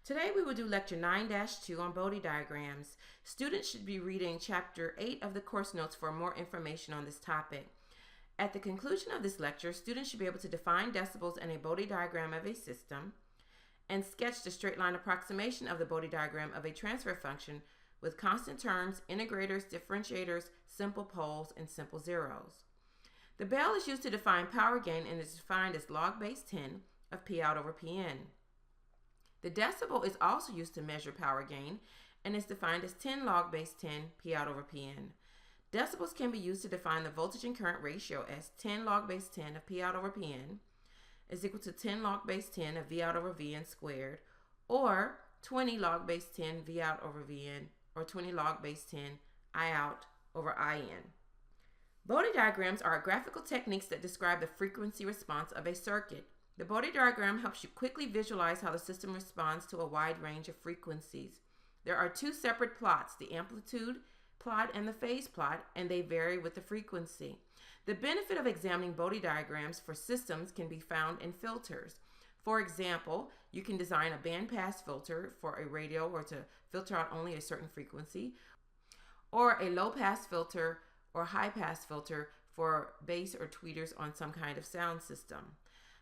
Today we will do Lecture 9-2 on Bode diagrams. Students should be reading Chapter 8 of the course notes for more information on this topic. At the conclusion of this lecture, students should be able to define decibels and a Bode diagram of a system and sketch the straight line approximation of the Bode diagram of a transfer function with constant terms, integrators, differentiators, simple poles, and simple zeros. The bell is used to define power gain and is defined as log base 10 of P out over Pn. The decibel is also used to measure power gain and is defined as 10 log base 10 P out over Pn. Decibels can be used to define the voltage and current ratio as 10 log base 10 of P out over Pn is equal to 10 log base 10 of V out over Vn squared, or 20 log base 10 V out over Vn, or 20 log base 10 I out over In. Bode diagrams are graphical techniques that describe the frequency response of a circuit. The Bode diagram helps you quickly visualize how the system responds to a wide range of frequencies. There are two separate plots, the amplitude plot and the phase plot, and they vary with the frequency. The benefit of examining Bode diagrams for systems can be found in filters. For example, you can design a bandpass filter for a radio or to filter out only a certain frequency, or a low-pass filter or high-pass filter for bass or tweeters on some kind of sound system.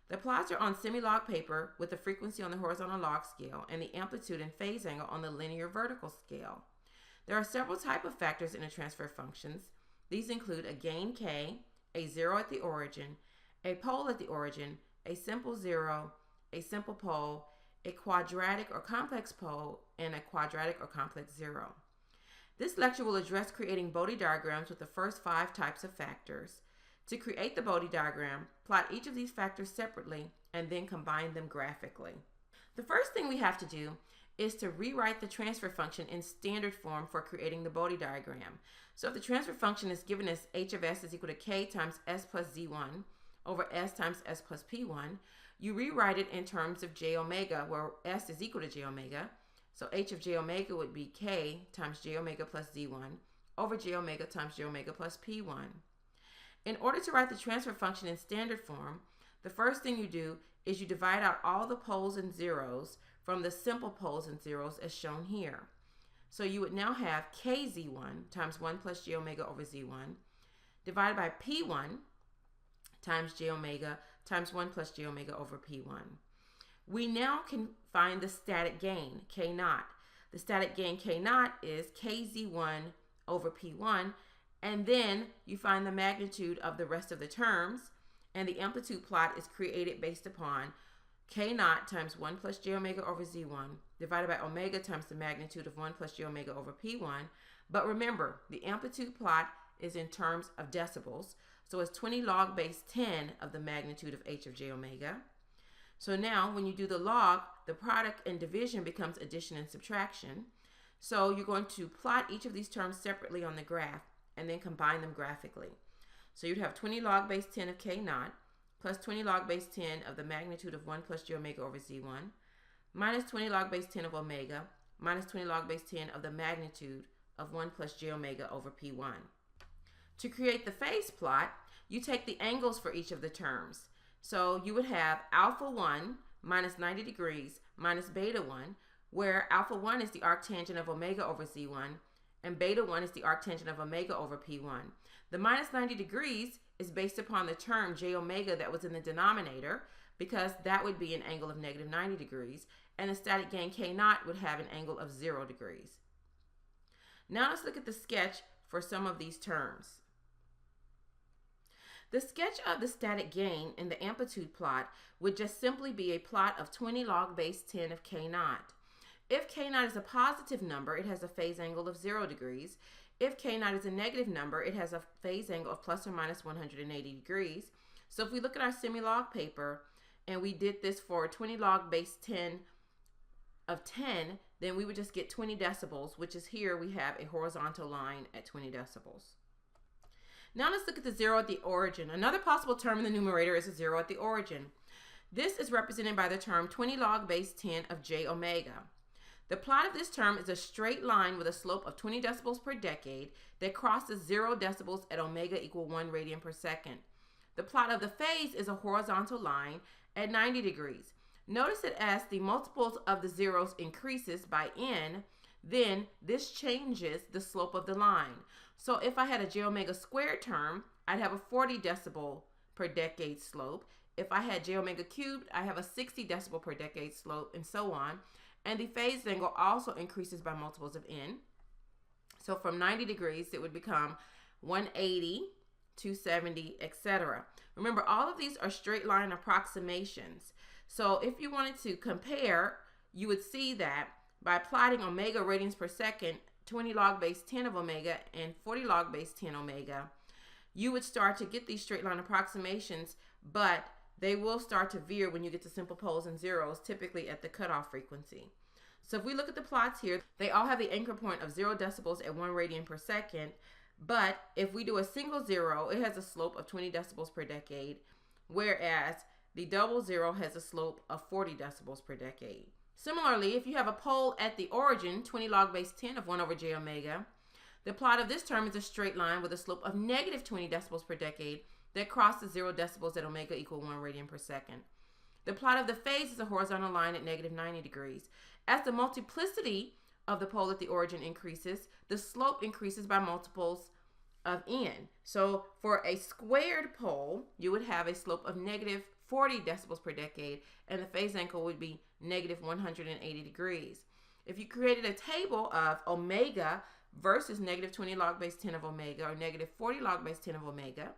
The plots are on semi-log paper with the frequency on the horizontal log scale and the amplitude and phase angle on the linear vertical scale. There are several types of factors in the transfer functions. These include a gain K, a zero at the origin, a pole at the origin, a simple zero, a simple pole, a quadratic or complex pole, and a quadratic or complex zero. This lecture will address creating Bode diagrams with the first 5 types of factors. To create the Bode diagram, plot each of these factors separately and then combine them graphically. The first thing we have to do is to rewrite the transfer function in standard form for creating the Bode diagram. So if the transfer function is given as h of s is equal to k times s plus z1 over s times s plus p1, you rewrite it in terms of j omega, where s is equal to j omega. So h of j omega would be k times j omega plus z1 over j omega times j omega plus p1. In order to write the transfer function in standard form, the first thing you do is you divide out all the poles and zeros from the simple poles and zeros as shown here. So you would now have kz1 times 1 plus j omega over z1 divided by p1 times j omega times 1 plus j omega over p1. We now can find the static gain, k naught. The static gain k naught is kz1 over p1, and then you find the magnitude of the rest of the terms, and the amplitude plot is created based upon k naught times 1 plus j omega over z1 divided by omega times the magnitude of 1 plus j omega over p1. But remember, the amplitude plot is in terms of decibels, so it's 20 log base 10 of the magnitude of h of j omega. So now when you do the log, the product and division becomes addition and subtraction. So you're going to plot each of these terms separately on the graph and then combine them graphically. So you'd have 20 log base 10 of k naught plus 20 log base 10 of the magnitude of 1 plus j omega over z1 minus 20 log base 10 of omega minus 20 log base 10 of the magnitude of 1 plus j omega over p1. To create the phase plot, you take the angles for each of the terms. So you would have alpha 1 minus 90 degrees minus beta 1, where alpha 1 is the arctangent of omega over z1 and beta 1 is the arctangent of omega over p1. The minus 90 degrees is based upon the term j omega that was in the denominator, because that would be an angle of negative 90 degrees, and the static gain k naught would have an angle of 0 degrees. Now let's look at the sketch for some of these terms. The sketch of the static gain in the amplitude plot would just simply be a plot of 20 log base 10 of k naught. If k naught is a positive number, it has a phase angle of 0 degrees. If k naught is a negative number, it has a phase angle of plus or minus 180 degrees. So if we look at our semi-log paper and we did this for 20 log base 10 of 10, then we would just get 20 decibels, which is here we have a horizontal line at 20 decibels. Now let's look at the zero at the origin. Another possible term in the numerator is a zero at the origin. This is represented by the term 20 log base 10 of j omega. The plot of this term is a straight line with a slope of 20 decibels per decade that crosses 0 decibels at omega equal 1 radian per second. The plot of the phase is a horizontal line at 90 degrees. Notice that as the multiples of the zeros increases by n, then this changes the slope of the line. So if I had a j omega squared term, I'd have a 40 decibel per decade slope. If I had j omega cubed, I have a 60 decibel per decade slope, and so on. And the phase angle also increases by multiples of n. So from 90 degrees, it would become 180, 270, etc. Remember, all of these are straight line approximations. So if you wanted to compare, you would see that by plotting omega radians per second, 20 log base 10 of omega and 40 log base 10 omega, you would start to get these straight line approximations, but they will start to veer when you get to simple poles and zeros, typically at the cutoff frequency. So if we look at the plots here, they all have the anchor point of 0 decibels at 1 radian per second, but if we do a single zero, it has a slope of 20 decibels per decade, whereas the double zero has a slope of 40 decibels per decade. Similarly, if you have a pole at the origin, 20 log base 10 of 1 over j omega, the plot of this term is a straight line with a slope of negative 20 decibels per decade that crosses 0 decibels at omega equal 1 radian per second. The plot of the phase is a horizontal line at negative 90 degrees. As the multiplicity of the pole at the origin increases, the slope increases by multiples of n. So for a squared pole, you would have a slope of negative 40 decibels per decade, and the phase angle would be negative 180 degrees. If you created a table of omega versus negative 20 log base 10 of omega or negative 40 log base 10 of omega,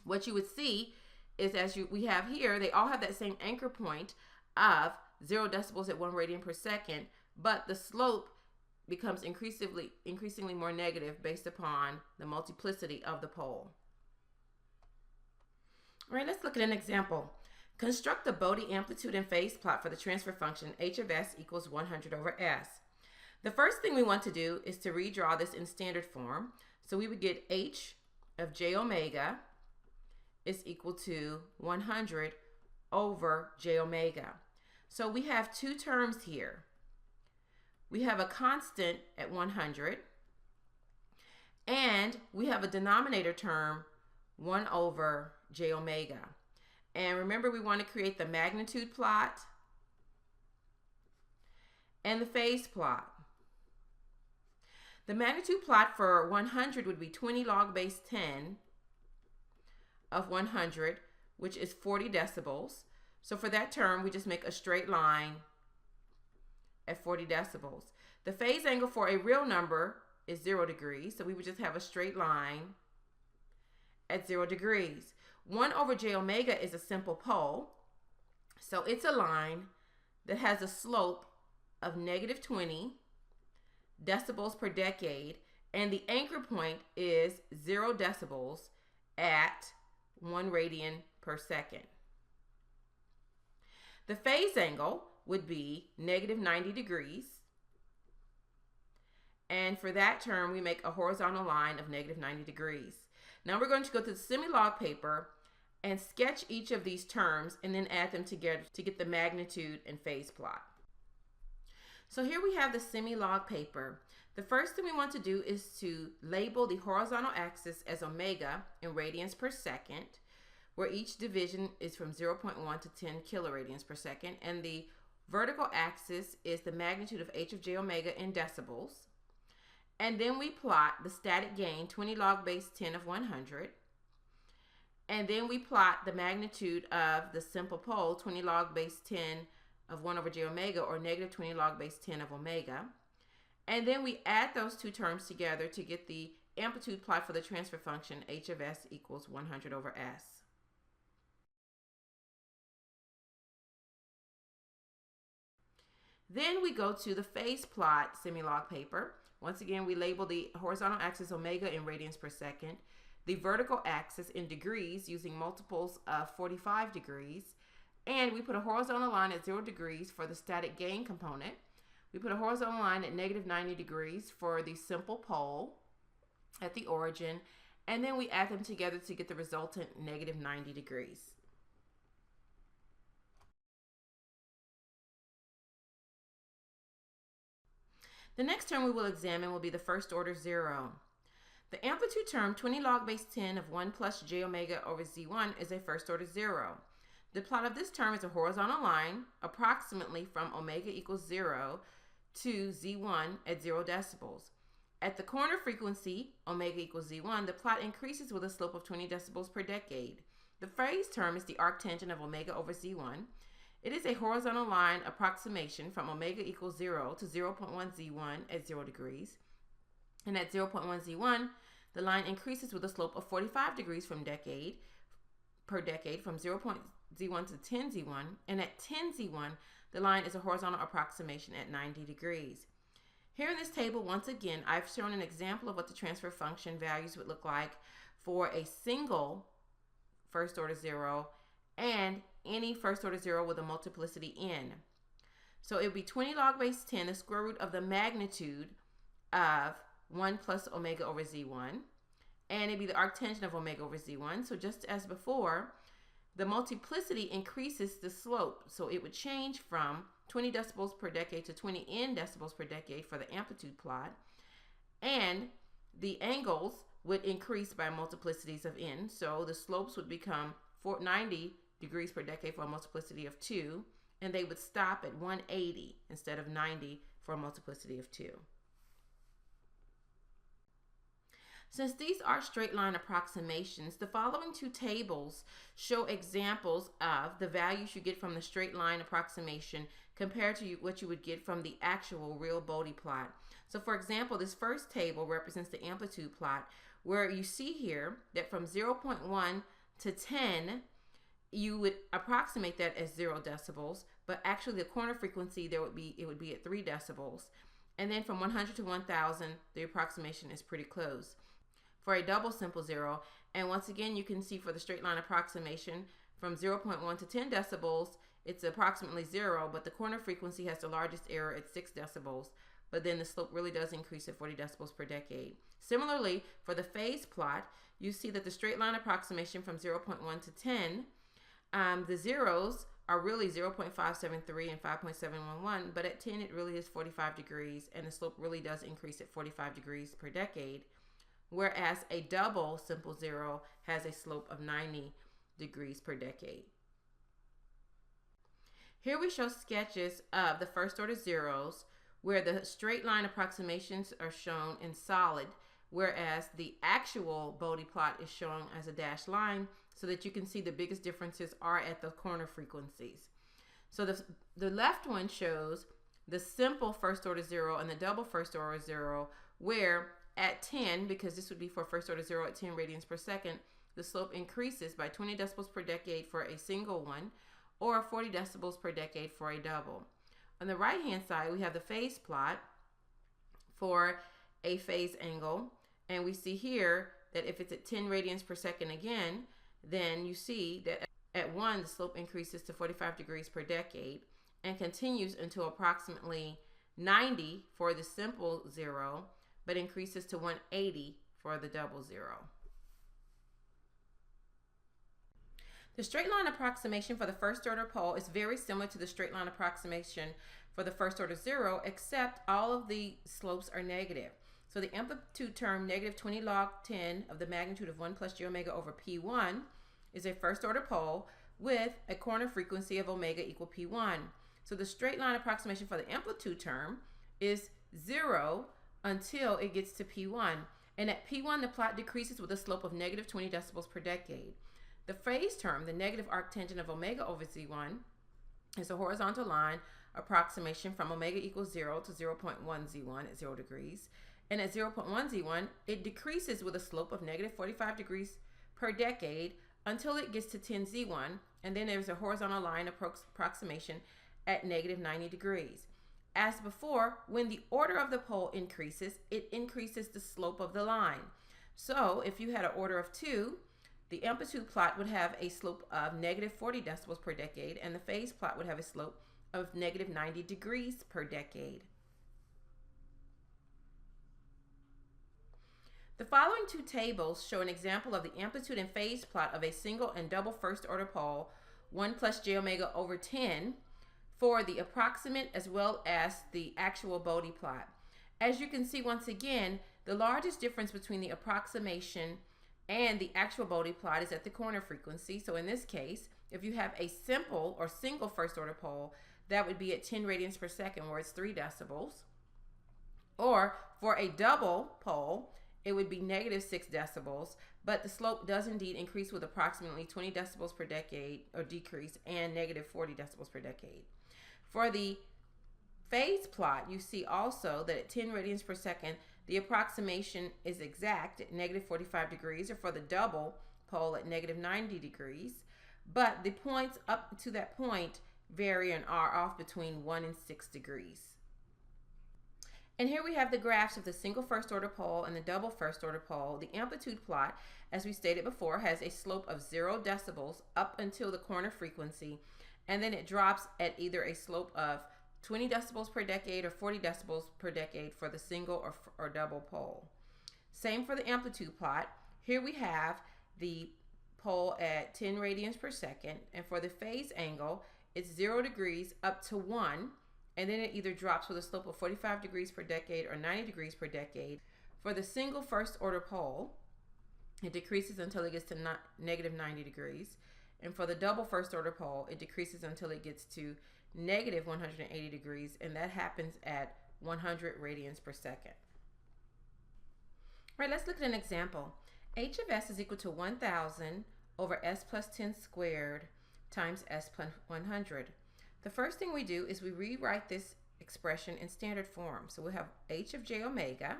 what you would see is, as we have here, they all have that same anchor point of 0 decibels at 1 radian per second, but the slope becomes increasingly more negative based upon the multiplicity of the pole. All right, let's look at an example. Construct the Bode amplitude and phase plot for the transfer function h of s equals 100 over s. The first thing we want to do is to redraw this in standard form. So we would get h of j omega is equal to 100 over j omega. So we have two terms here. We have a constant at 100, and we have a denominator term 1 over j omega. And remember, we want to create the magnitude plot and the phase plot. The magnitude plot for 100 would be 20 log base 10 of 100, which is 40 decibels. So for that term, we just make a straight line at 40 decibels. The phase angle for a real number is 0 degrees, so we would just have a straight line at 0 degrees. 1 over j omega is a simple pole, so it's a line that has a slope of negative 20 decibels per decade, and the anchor point is 0 decibels at 1 radian per second. The phase angle would be negative 90 degrees, and for that term, we make a horizontal line of negative 90 degrees. Now we're going to go to the semi-log paper and sketch each of these terms and then add them together to get the magnitude and phase plot. So here we have the semi-log paper. The first thing we want to do is to label the horizontal axis as omega in radians per second, where each division is from 0.1 to 10 kiloradians per second, and the vertical axis is the magnitude of h of j omega in decibels. And then we plot the static gain, 20 log base 10 of 100. And then we plot the magnitude of the simple pole, 20 log base 10 of 1 over j omega, or negative 20 log base 10 of omega. And then we add those two terms together to get the amplitude plot for the transfer function h of s equals 100 over s. Then we go to the phase plot semi-log paper. Once again, we label the horizontal axis omega in radians per second, the vertical axis in degrees using multiples of 45 degrees, and we put a horizontal line at 0 degrees for the static gain component. We put a horizontal line at negative 90 degrees for the simple pole at the origin, and then we add them together to get the resultant negative 90 degrees. The next term we will examine will be the first order zero. The amplitude term 20 log base 10 of 1 plus j omega over z1 is a first order zero. The plot of this term is a horizontal line approximately from omega equals 0 to Z1 at 0 decibels. At the corner frequency, omega equals Z1, the plot increases with a slope of 20 decibels per decade. The phase term is the arctangent of omega over Z1. It is a horizontal line approximation from omega equals 0 to 0.1 Z1 at 0 degrees. And at 0.1 Z1, the line increases with a slope of 45 degrees per decade from 0.Z1 to 10 Z1. And at 10 Z1, the line is a horizontal approximation at 90 degrees. Here in this table, once again, I've shown an example of what the transfer function values would look like for a single first order zero and any first order zero with a multiplicity n. So it would be 20 log base 10, the square root of the magnitude of 1 plus omega over Z1. And it'd be the arctangent of omega over Z1. So just as before, the multiplicity increases the slope. So it would change from 20 decibels per decade to 20 n decibels per decade for the amplitude plot. And the angles would increase by multiplicities of n. So the slopes would become 90 degrees per decade for a multiplicity of 2. And they would stop at 180 instead of 90 for a multiplicity of 2. Since these are straight line approximations, the following two tables show examples of the values you get from the straight line approximation compared to what you would get from the actual real Bode plot. So for example, this first table represents the amplitude plot, where you see here that from 0.1 to 10, you would approximate that as 0 decibels, but actually the corner frequency it would be at 3 decibels. And then from 100 to 1000, the approximation is pretty close for a double simple zero. And once again, you can see for the straight line approximation from 0.1 to 10 decibels, it's approximately 0, but the corner frequency has the largest error at 6 decibels. But then the slope really does increase at 40 decibels per decade. Similarly, for the phase plot, you see that the straight line approximation from 0.1 to 10, the zeros are really 0.573 and 5.711, but at 10 it really is 45 degrees, and the slope really does increase at 45 degrees per decade, whereas a double simple zero has a slope of 90 degrees per decade. Here we show sketches of the first order zeros where the straight line approximations are shown in solid, whereas the actual Bode plot is shown as a dashed line, so that you can see the biggest differences are at the corner frequencies. So the left one shows the simple first order zero and the double first order zero, where at 10, because this would be for first order zero at 10 radians per second, the slope increases by 20 decibels per decade for a single one, or 40 decibels per decade for a double. On the right hand side, we have the phase plot for a phase angle, and we see here that if it's at 10 radians per second again, then you see that at 1, the slope increases to 45 degrees per decade and continues until approximately 90 for the simple zero, but increases to 180 for the double zero. The straight line approximation for the first order pole is very similar to the straight line approximation for the first order zero, except all of the slopes are negative. So the amplitude term negative 20 log 10 of the magnitude of 1 plus j omega over P1 is a first order pole with a corner frequency of omega equal P1. So the straight line approximation for the amplitude term is 0 until it gets to P1. And at P1, the plot decreases with a slope of negative 20 decibels per decade. The phase term, the negative arctangent of omega over Z1, is a horizontal line approximation from omega equals 0 to 0.1 Z1 at 0 degrees. And at 0.1 Z1, it decreases with a slope of negative 45 degrees per decade until it gets to 10 Z1, and then there's a horizontal line approximation at negative 90 degrees. As before, when the order of the pole increases, it increases the slope of the line. So if you had an order of 2, the amplitude plot would have a slope of negative 40 decibels per decade, and the phase plot would have a slope of negative 90 degrees per decade. The following two tables show an example of the amplitude and phase plot of a single and double first order pole, 1 plus j omega over 10, for the approximate as well as the actual Bode plot. As you can see, once again, the largest difference between the approximation and the actual Bode plot is at the corner frequency. So in this case, If you have a simple or single first order pole, that would be at 10 radians per second, where it's 3 decibels. Or for a double pole, it would be negative 6 decibels, but the slope does indeed increase with approximately 20 decibels per decade, or decrease, and negative 40 decibels per decade. For the phase plot, you see also that at 10 radians per second, the approximation is exact at negative 45 degrees, or for the double pole at negative 90 degrees, but the points up to that point vary and are off between 1 and 6 degrees. And here we have the graphs of the single first order pole and the double first order pole. The amplitude plot, as we stated before, has a slope of 0 decibels up until the corner frequency, and then it drops at either a slope of 20 decibels per decade or 40 decibels per decade for the single or double pole. Same for the amplitude plot. Here we have the pole at 10 radians per second, and for the phase angle, it's 0 degrees up to 1, and then it either drops with a slope of 45 degrees per decade or 90 degrees per decade. For the single first order pole, it decreases until it gets to negative 90 degrees. And for the double first order pole, it decreases until it gets to negative 180 degrees, and that happens at 100 radians per second. All right, let's look at an example. H of S is equal to 1,000 over S plus 10 squared times S plus 100. The first thing we do is we rewrite this expression in standard form. So we'll have H of j omega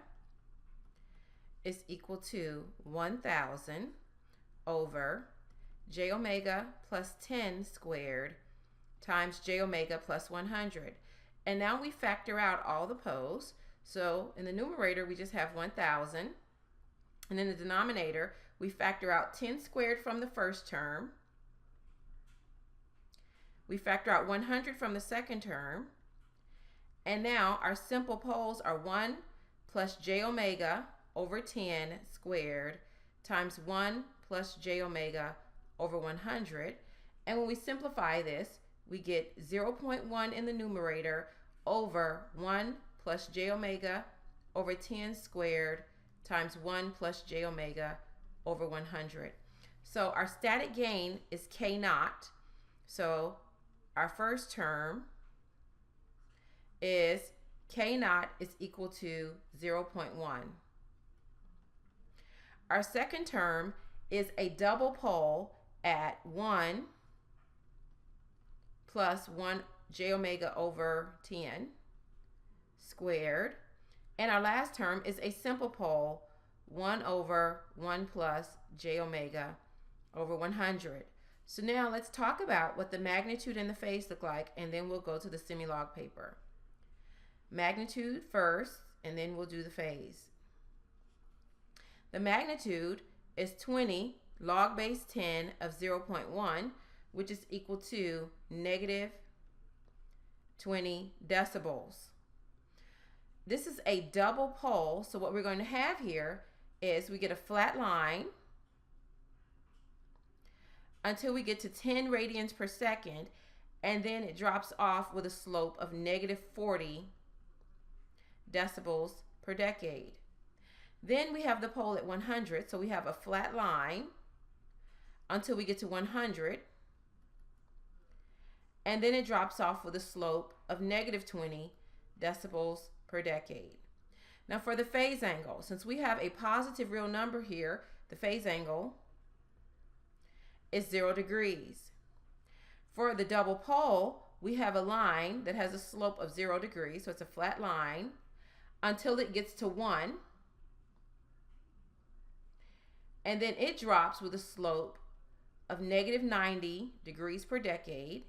is equal to 1,000 over j omega plus 10 squared times j omega plus 100. And now we factor out all the poles. So in the numerator, we just have 1,000. And in the denominator, we factor out 10 squared from the first term. We factor out 100 from the second term. And now our simple poles are 1 plus j omega over 10 squared times 1 plus j omega over 100. And when we simplify this, we get 0.1 in the numerator over 1 plus j omega over 10 squared times 1 plus j omega over 100. So our static gain is K naught. So our first term is K naught is equal to 0.1. Our second term is a double pole at 1 plus 1 j omega over 10 squared. And our last term is a simple pole, 1 over 1 plus j omega over 100. So now let's talk about what the magnitude and the phase look like, and then we'll go to the semi-log paper. Magnitude first, and then we'll do the phase. The magnitude is 20 log base 10 of 0.1, which is equal to negative 20 decibels. This is a double pole, so what we're going to have here is we get a flat line until we get to 10 radians per second, and then it drops off with a slope of negative 40 decibels per decade. Then we have the pole at 100, so we have a flat line until we get to 100, and then it drops off with a slope of negative 20 decibels per decade. Now for the phase angle, since we have a positive real number here, the phase angle is 0 degrees. For the double pole, we have a line that has a slope of 0 degrees, so it's a flat line until it gets to 1, and then it drops with a slope of negative 90 degrees per decade,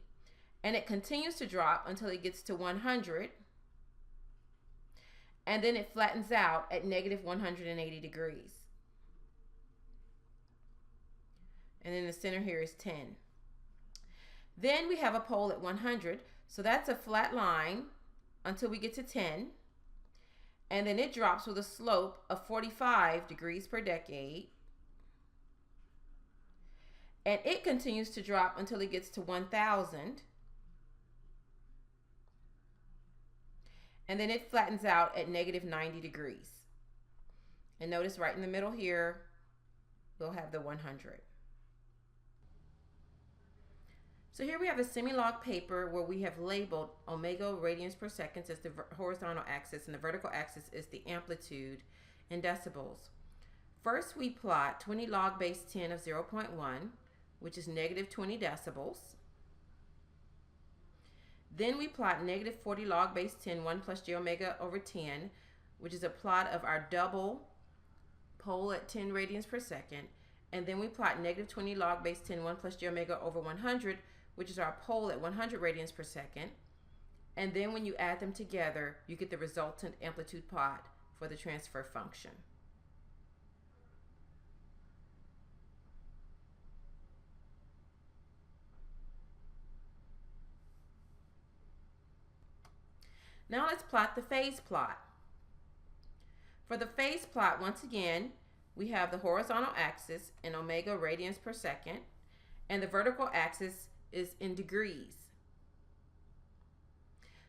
and it continues to drop until it gets to 100, and then it flattens out at negative 180 degrees. And then the center here is 10. Then we have a pole at 100, so that's a flat line until we get to 10, and then it drops with a slope of 45 degrees per decade, and it continues to drop until it gets to 1,000, and then it flattens out at negative 90 degrees. And notice right in the middle here, we'll have the 100. So here we have a semi-log paper where we have labeled omega radians per second as the horizontal axis and the vertical axis is the amplitude in decibels. First, we plot 20 log base 10 of 0.1, which is negative 20 decibels. Then we plot negative 40 log base 10, 1 plus j omega over 10, which is a plot of our double pole at 10 radians per second. And then we plot negative 20 log base 10, 1 plus j omega over 100, which is our pole at 100 radians per second. And then when you add them together, you get the resultant amplitude plot for the transfer function. Now let's plot the phase plot. For the phase plot, once again, we have the horizontal axis in omega radians per second, and the vertical axis is in degrees.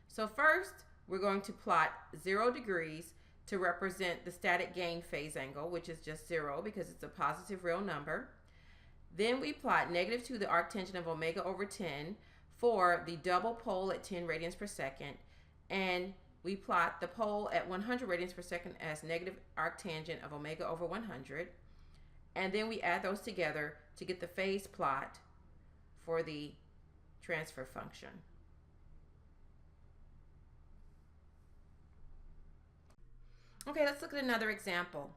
So first, we're going to plot 0 degrees to represent the static gain phase angle, which is just 0 because it's a positive real number. Then we plot negative 2 the arctangent of omega over 10 for the double pole at 10 radians per second. And we plot the pole at 100 radians per second as negative arctangent of omega over 100. And then we add those together to get the phase plot for the transfer function. Okay, let's look at another example.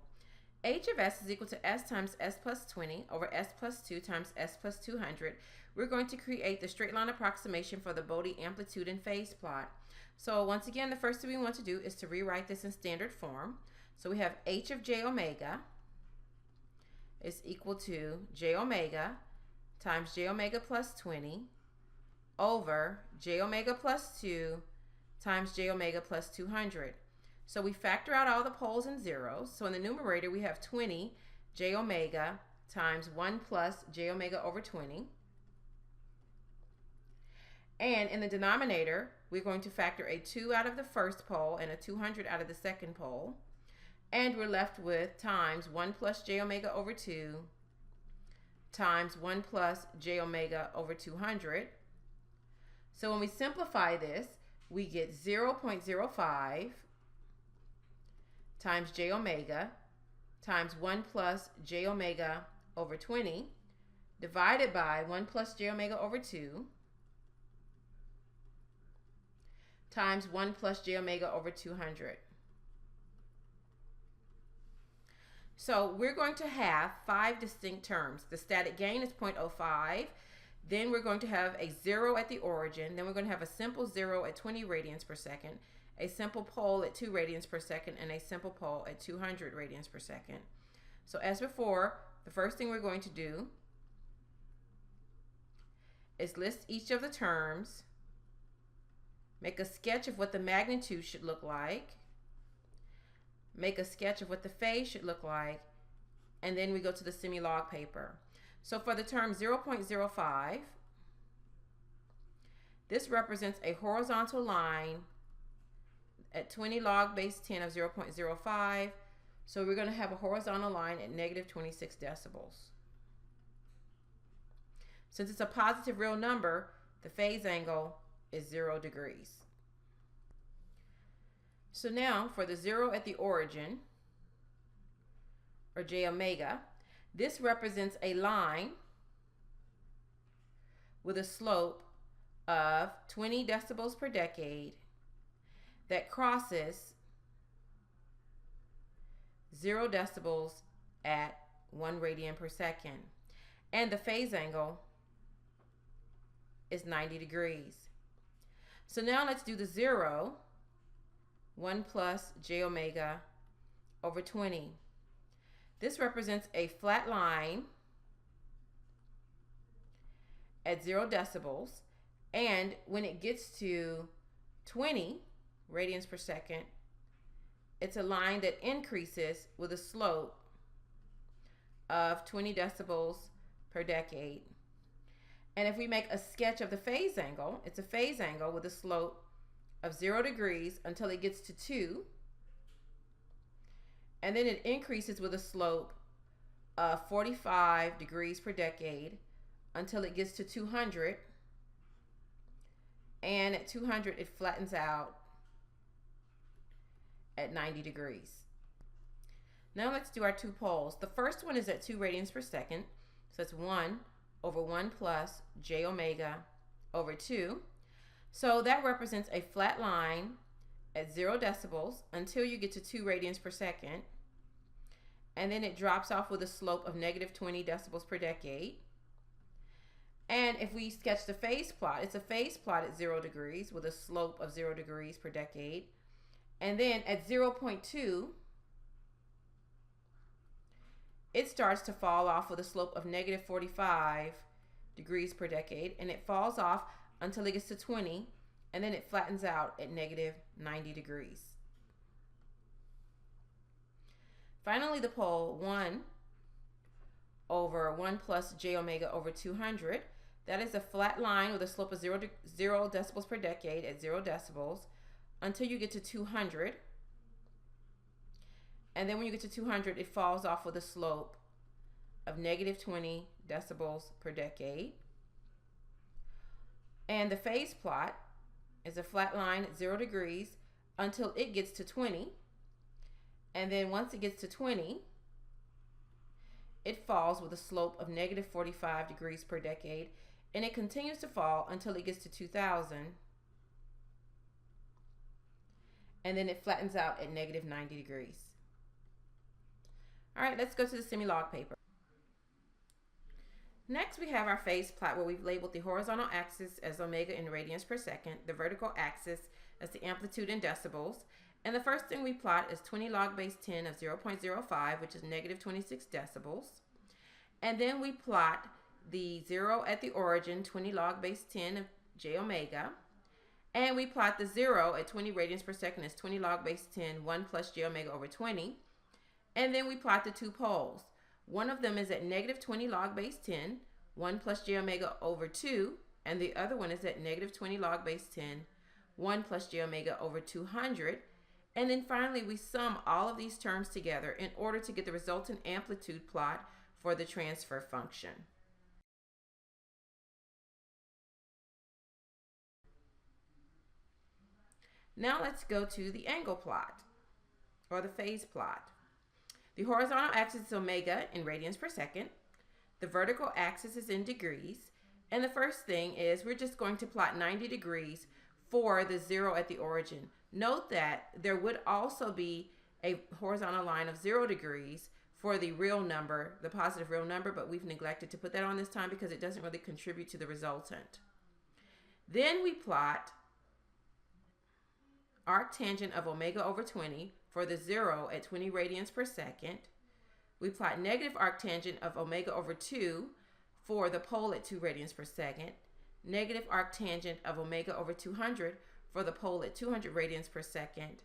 H of S is equal to S times S plus 20 over S plus 2 times S plus 200. We're going to create the straight line approximation for the Bode amplitude and phase plot. So once again, the first thing we want to do is to rewrite this in standard form. So we have H of j omega is equal to j omega times j omega plus 20 over j omega plus 2 times j omega plus 200. So we factor out all the poles and zeros. So in the numerator, we have 20 j omega times 1 plus j omega over 20. And in the denominator, we're going to factor a 2 out of the first pole and a 200 out of the second pole. And we're left with times 1 plus j omega over 2 times 1 plus j omega over 200. So when we simplify this, we get 0.05 times j omega times 1 plus j omega over 20 divided by 1 plus j omega over 2 times 1 plus j omega over 200. So we're going to have 5 distinct terms. The static gain is 0.05. Then we're going to have a 0 at the origin. Then we're going to have a simple 0 at 20 radians per second, a simple pole at 2 radians per second, and a simple pole at 200 radians per second. So as before, the first thing we're going to do is list each of the terms, make a sketch of what the magnitude should look like, make a sketch of what the phase should look like, and then we go to the semi-log paper. So for the term 0.05, this represents a horizontal line at 20 log base 10 of 0.05. So we're going to have a horizontal line at negative 26 decibels. Since it's a positive real number, the phase angle is 0 degrees. So now for the 0 at the origin, or j omega, this represents a line with a slope of 20 decibels per decade that crosses 0 decibels at 1 radian per second. And the phase angle is 90 degrees. So now let's do the 0, 1 plus j omega over 20. This represents a flat line at 0 decibels, and when it gets to 20 radians per second, it's a line that increases with a slope of 20 decibels per decade. And if we make a sketch of the phase angle, it's a phase angle with a slope of 0 degrees until it gets to 2. And then it increases with a slope of 45 degrees per decade until it gets to 200. And at 200, it flattens out at 90 degrees. Now let's do our two poles. The first one is at 2 radians per second. So it's 1 over 1 plus j omega over 2. So that represents a flat line at 0 decibels until you get to 2 radians per second. And then it drops off with a slope of negative 20 decibels per decade. And if we sketch the phase plot, it's a phase plot at 0 degrees with a slope of 0 degrees per decade. And then at 0.2, it starts to fall off with a slope of negative 45 degrees per decade, and it falls off until it gets to 20, and then it flattens out at negative 90 degrees. Finally, the pole 1 over 1 plus j omega over 200, that is a flat line with a slope of 0 decibels per decade at 0 decibels until you get to 200. And then when you get to 200, it falls off with a slope of negative 20 decibels per decade. And the phase plot is a flat line at 0 degrees until it gets to 20. And then once it gets to 20, it falls with a slope of negative 45 degrees per decade. And it continues to fall until it gets to 2000. And then it flattens out at negative 90 degrees. All right, let's go to the semi-log paper. Next, we have our phase plot where we've labeled the horizontal axis as omega in radians per second, the vertical axis as the amplitude in decibels. And the first thing we plot is 20 log base 10 of 0.05, which is negative 26 decibels. And then we plot the 0 at the origin, 20 log base 10 of j omega. And we plot the 0 at 20 radians per second as 20 log base 10, 1 plus j omega over 20. And then we plot the two poles. One of them is at negative 20 log base 10, 1 plus j omega over 2, and the other one is at negative 20 log base 10, 1 plus j omega over 200. And then finally, we sum all of these terms together in order to get the resultant amplitude plot for the transfer function. Now let's go to the angle plot, or the phase plot. The horizontal axis is omega in radians per second. The vertical axis is in degrees. And the first thing is we're just going to plot 90 degrees for the 0 at the origin. Note that there would also be a horizontal line of 0 degrees for the real number, the positive real number, but we've neglected to put that on this time because it doesn't really contribute to the resultant. Then we plot arctangent of omega over 20 for the 0 at 20 radians per second. We plot negative arctangent of omega over 2 for the pole at 2 radians per second. Negative arctangent of omega over 200 for the pole at 200 radians per second.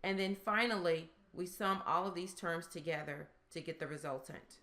And then finally, we sum all of these terms together to get the resultant.